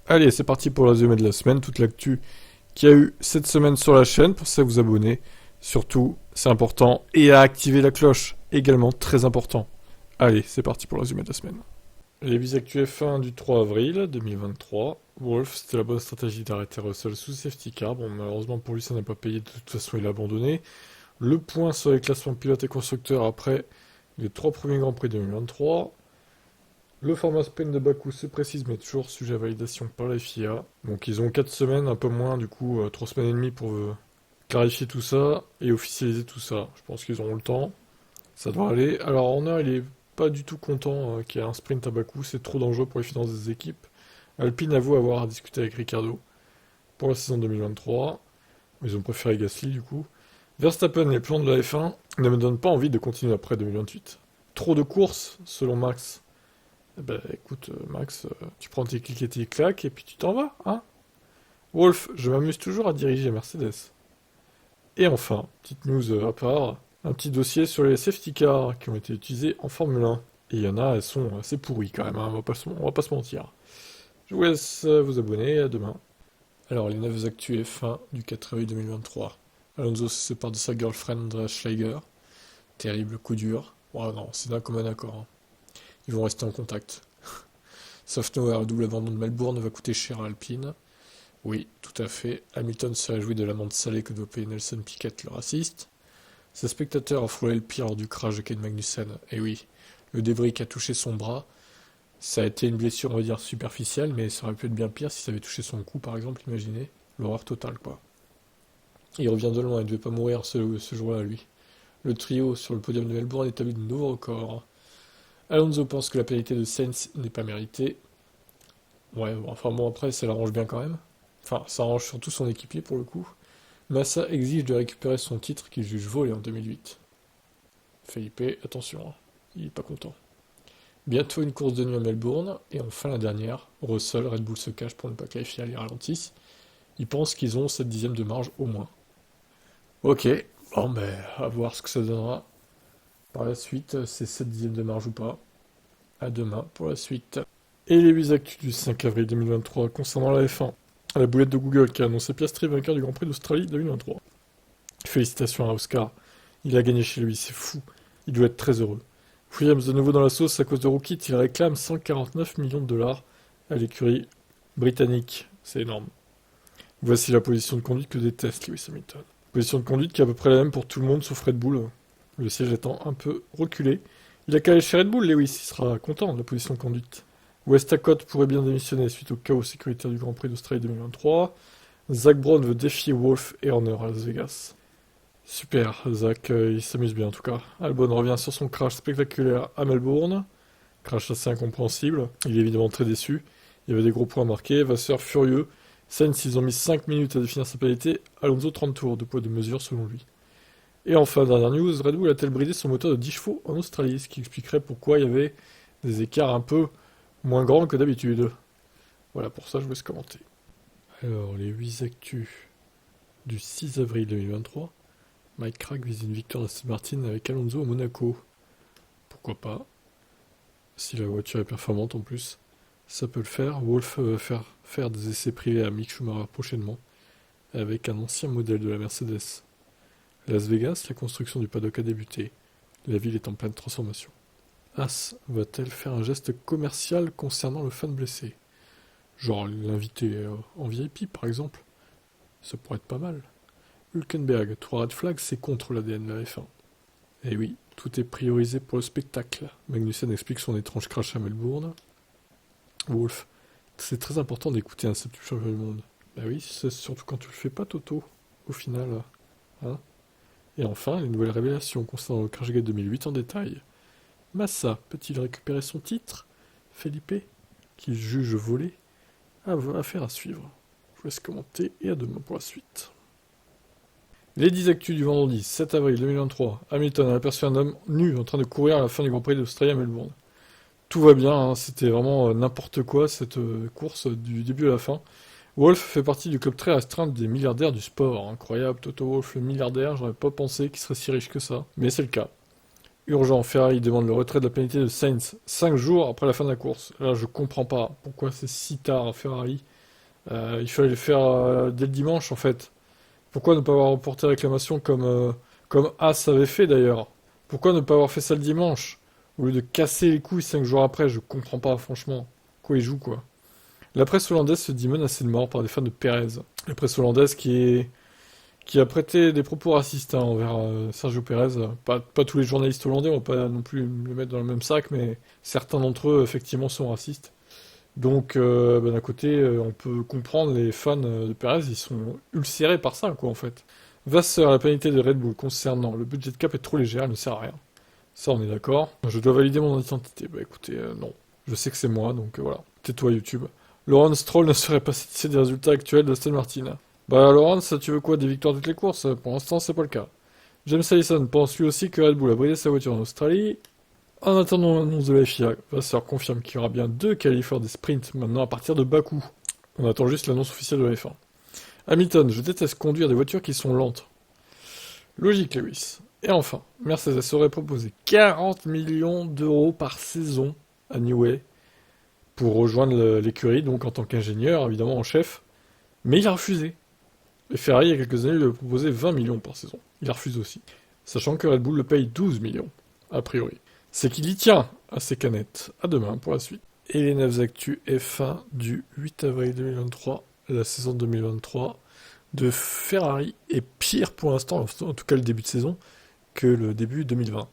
Allez, c'est parti pour le résumé de la semaine, toute l'actu qu'il y a eu cette semaine sur la chaîne. Pour ça, vous abonner. Surtout, c'est important. Et à activer la cloche, également très important. Allez, c'est parti pour le résumé de la semaine. Les vis actu F1 du 3 avril 2023. Wolf, c'était la bonne stratégie d'arrêter Russell sous safety car. Bon, malheureusement pour lui, ça n'a pas payé. De toute façon, il a abandonné. Le point sur les classements pilotes et constructeurs après les 3 premiers Grands Prix 2023. Le format sprint de Bakou se précise, mais toujours sujet à validation par la FIA. Donc ils ont 4 semaines, un peu moins, du coup 3 semaines et demie pour clarifier tout ça et officialiser tout ça. Je pense qu'ils auront le temps. Ça devrait aller. Alors Horner, il est pas du tout content qu'il y ait un sprint à Bakou, c'est trop dangereux pour les finances des équipes. Alpine avoue avoir à discuter avec Ricardo pour la saison 2023. Ils ont préféré Gasly du coup. Verstappen, les plans de la F1 ne me donnent pas envie de continuer après 2028. Trop de courses, selon Max. Eh ben écoute, Max, tu prends tes clics et tes claques et puis tu t'en vas, hein? Wolf, je m'amuse toujours à diriger Mercedes. Et enfin, petite news à part, un petit dossier sur les safety cars qui ont été utilisés en Formule 1. Et il y en a, elles sont assez pourries quand même, hein, on va pas se mentir. Je vous laisse vous abonner et à demain. Alors, les 9 actus F1 du 4 avril 2023. Alonso se sépare de sa girlfriend Andrea Schleicher. Terrible coup dur. Oh non, c'est d'un commun accord, hein. Ils vont rester en contact. Software, double abandon de Melbourne, va coûter cher à Alpine. Oui, tout à fait. Hamilton se réjouit de l'amende salée que doit payer Nelson Piquet, le raciste. Ses spectateurs ont frôlé le pire lors du crash de Ken Magnussen. Et oui, le débris qui a touché son bras, ça a été une blessure, on va dire, superficielle, mais ça aurait pu être bien pire si ça avait touché son cou, par exemple, imaginez. L'horreur totale, quoi. Il revient de loin, il ne devait pas mourir ce jour-là, lui. Le trio sur le podium de Melbourne établit de nouveaux records. Alonso pense que la pénalité de Sainz n'est pas méritée. Ouais, bon, enfin bon, après, ça l'arrange bien quand même. Enfin, ça arrange surtout son équipier pour le coup. Massa exige de récupérer son titre qu'il juge volé en 2008. Felipe, attention, hein, il est pas content. Bientôt une course de nuit à Melbourne, et enfin la dernière, Russell, Red Bull se cache pour ne pas que la FIA les ralentisse. Ils pensent qu'ils ont 7 dixièmes de marge au moins. Ok, bon ben, à voir ce que ça donnera. Par la suite, c'est 7 dixièmes de marge ou pas. À demain pour la suite. Et les 8 actus du 5 avril 2023 concernant la F1. La boulette de Google qui a annoncé Piastri vainqueur du Grand Prix d'Australie 2023. Félicitations à Oscar. Il a gagné chez lui, c'est fou. Il doit être très heureux. Williams de nouveau dans la sauce à cause de Rookit, il réclame 149 millions de dollars à l'écurie britannique. C'est énorme. Voici la position de conduite que déteste Lewis Hamilton. Position de conduite qui est à peu près la même pour tout le monde sauf Red Bull. Le siège étant un peu reculé. Il a qu'à aller chez Red Bull, Lewis, il sera content de la position de conduite. Westacott pourrait bien démissionner suite au chaos sécuritaire du Grand Prix d'Australie 2023. Zach Brown veut défier Wolf et Horner à Las Vegas. Super, Zach, il s'amuse bien en tout cas. Albon revient sur son crash spectaculaire à Melbourne. Crash assez incompréhensible. Il est évidemment très déçu. Il y avait des gros points marqués. Vasseur furieux. Sainz, ils ont mis 5 minutes à définir sa pénalité. Alonso 30 tours de poids de mesure selon lui. Et enfin, dernière news, Red Bull a-t-elle bridé son moteur de 10 chevaux en Australie, ce qui expliquerait pourquoi il y avait des écarts un peu moins grands que d'habitude. Voilà, pour ça, je vous laisse commenter. Alors, les 8 actus du 6 avril 2023. Mike Crack vise une victoire d'Aston Martin avec Alonso à Monaco. Pourquoi pas? Si la voiture est performante en plus, ça peut le faire. Wolf va faire des essais privés à Mick Schumacher prochainement, avec un ancien modèle de la Mercedes. Las Vegas, la construction du paddock a débuté. La ville est en pleine transformation. As va-t-elle faire un geste commercial concernant le fan blessé? Genre l'inviter en VIP par exemple? Ça pourrait être pas mal. Hülkenberg, 3 red flags, c'est contre l'ADN de la F1. Eh oui, tout est priorisé pour le spectacle. Magnussen explique son étrange crash à Melbourne. Wolf, c'est très important d'écouter un septuple champion du monde. Bah oui, c'est surtout quand tu le fais pas, Toto, au final. Hein? Et enfin, les nouvelles révélations concernant le Crashgate 2008 en détail. Massa peut-il récupérer son titre? Felipe, qu'il juge volé? Affaire à suivre. Je vous laisse commenter et à demain pour la suite. Les 10 actus du vendredi 7 avril 2023. Hamilton a aperçu un homme nu en train de courir à la fin du Grand Prix d'Australie à Melbourne. Tout va bien, hein, c'était vraiment n'importe quoi cette course du début à la fin. Wolf fait partie du club très restreint des milliardaires du sport. Incroyable, Toto Wolff, le milliardaire, j'aurais pas pensé qu'il serait si riche que ça, mais c'est le cas. Urgent, Ferrari demande le retrait de la pénalité de Sainz 5 jours après la fin de la course. Là, je comprends pas pourquoi c'est si tard à Ferrari. Il fallait le faire dès le dimanche, en fait. Pourquoi ne pas avoir reporté la réclamation comme As avait fait d'ailleurs? Pourquoi ne pas avoir fait ça le dimanche? Au lieu de casser les couilles 5 jours après, je comprends pas, franchement. Quoi il joue, quoi. La presse hollandaise se dit menacée de mort par des fans de Perez. La presse hollandaise qui a prêté des propos racistes envers Sergio Perez. Pas tous les journalistes hollandais, on va pas non plus les mettre dans le même sac, mais certains d'entre eux, effectivement, sont racistes. Donc, d'un côté, on peut comprendre les fans de Perez, ils sont ulcérés par ça, quoi, en fait. Vasseur, la pénalité de Red Bull concernant le budget de cap est trop légère, elle ne sert à rien. Ça, on est d'accord. Je dois valider mon identité. Bah écoutez, non. Je sais que c'est moi, donc voilà. Tais-toi, YouTube. Laurence Stroll ne serait pas satisfait des résultats actuels d'Aston Martin. Bah, Laurence, tu veux quoi? Des victoires toutes les courses? Pour l'instant, c'est pas le cas. James Allison pense lui aussi que Red Bull a bridé sa voiture en Australie. En attendant l'annonce de la FIA, Vasseur confirme qu'il y aura bien 2 qualifieurs des sprints maintenant à partir de Bakou. On attend juste l'annonce officielle de la F1. Hamilton, je déteste conduire des voitures qui sont lentes. Logique, Lewis. Et enfin, Mercedes aurait proposé 40 millions d'euros par saison à Newey pour rejoindre l'écurie, donc en tant qu'ingénieur, évidemment en chef. Mais il a refusé. Et Ferrari, il y a quelques années, lui a proposé 20 millions par saison. Il a refusé aussi. Sachant que Red Bull le paye 12 millions, a priori. C'est qu'il y tient à ses canettes. À demain pour la suite. Et les 9 actus F1 du 8 avril 2023, la saison 2023 de Ferrari est pire pour l'instant, en tout cas le début de saison, que le début 2020.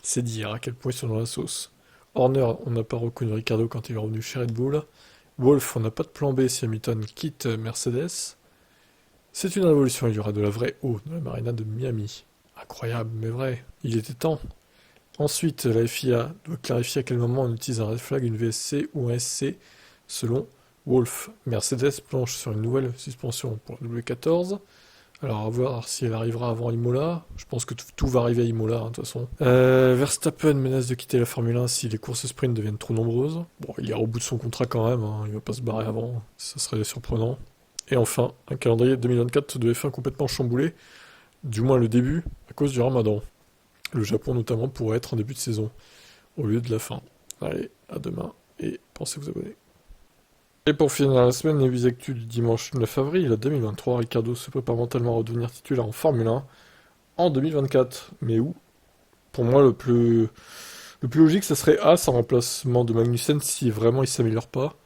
C'est dire à quel point ils sont dans la sauce. Horner, on n'a pas reconnu Ricciardo quand il est revenu chez Red Bull. Wolff, on n'a pas de plan B si Hamilton quitte Mercedes. C'est une révolution, il y aura de la vraie eau dans la marina de Miami. Incroyable, mais vrai. Il était temps. Ensuite, la FIA doit clarifier à quel moment on utilise un red flag, une VSC ou un SC, selon Wolff. Mercedes planche sur une nouvelle suspension pour la W14. Alors, à voir si elle arrivera avant Imola. Je pense que tout va arriver à Imola, de toute façon. Verstappen menace de quitter la Formule 1 si les courses sprint deviennent trop nombreuses. Bon, il ira au bout de son contrat quand même, hein. Il va pas se barrer avant, ça serait surprenant. Et enfin, un calendrier 2024 de F1 complètement chamboulé, du moins le début, à cause du Ramadan. Le Japon notamment pourrait être en début de saison, au lieu de la fin. Allez, à demain, et pensez vous abonner. Et pour finir la semaine, les 8 actus du dimanche 9 avril 2023, Ricciardo se prépare mentalement à redevenir titulaire en Formule 1 en 2024. Mais où? Pour moi, le plus logique, ça serait As en remplacement de Magnussen si vraiment il s'améliore pas.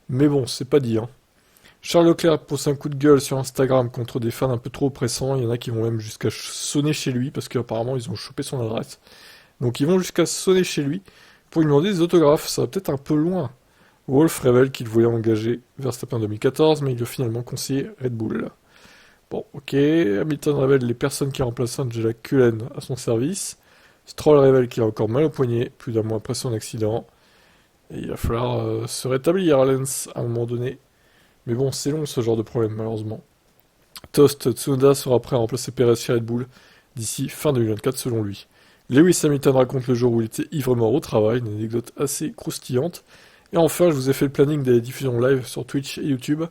Mais bon, c'est pas dit, hein. Charles Leclerc pousse un coup de gueule sur Instagram contre des fans un peu trop oppressants. Il y en a qui vont même jusqu'à sonner chez lui parce qu'apparemment ils ont chopé son adresse. Donc ils vont jusqu'à sonner chez lui pour lui demander des autographes. Ça va peut-être un peu loin. Wolff révèle qu'il voulait engager Verstappen en 2014, mais il a finalement conseillé Red Bull. Bon, ok. Hamilton révèle les personnes qui remplacent Angela Cullen à son service. Stroll révèle qu'il a encore mal au poignet, plus d'un mois après son accident. Et il va falloir se rétablir à Lens à un moment donné. Mais bon, c'est long ce genre de problème, malheureusement. Toast, Tsunoda sera prêt à remplacer Perez chez Red Bull d'ici fin 2024 selon lui. Lewis Hamilton raconte le jour où il était ivre-mort au travail, une anecdote assez croustillante. Et enfin, je vous ai fait le planning des diffusions live sur Twitch et YouTube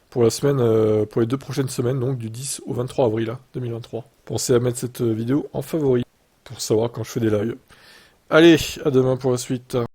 pour la semaine, pour les 2 prochaines semaines, donc du 10 au 23 avril 2023. Pensez à mettre cette vidéo en favori pour savoir quand je fais des lives. Allez, à demain pour la suite.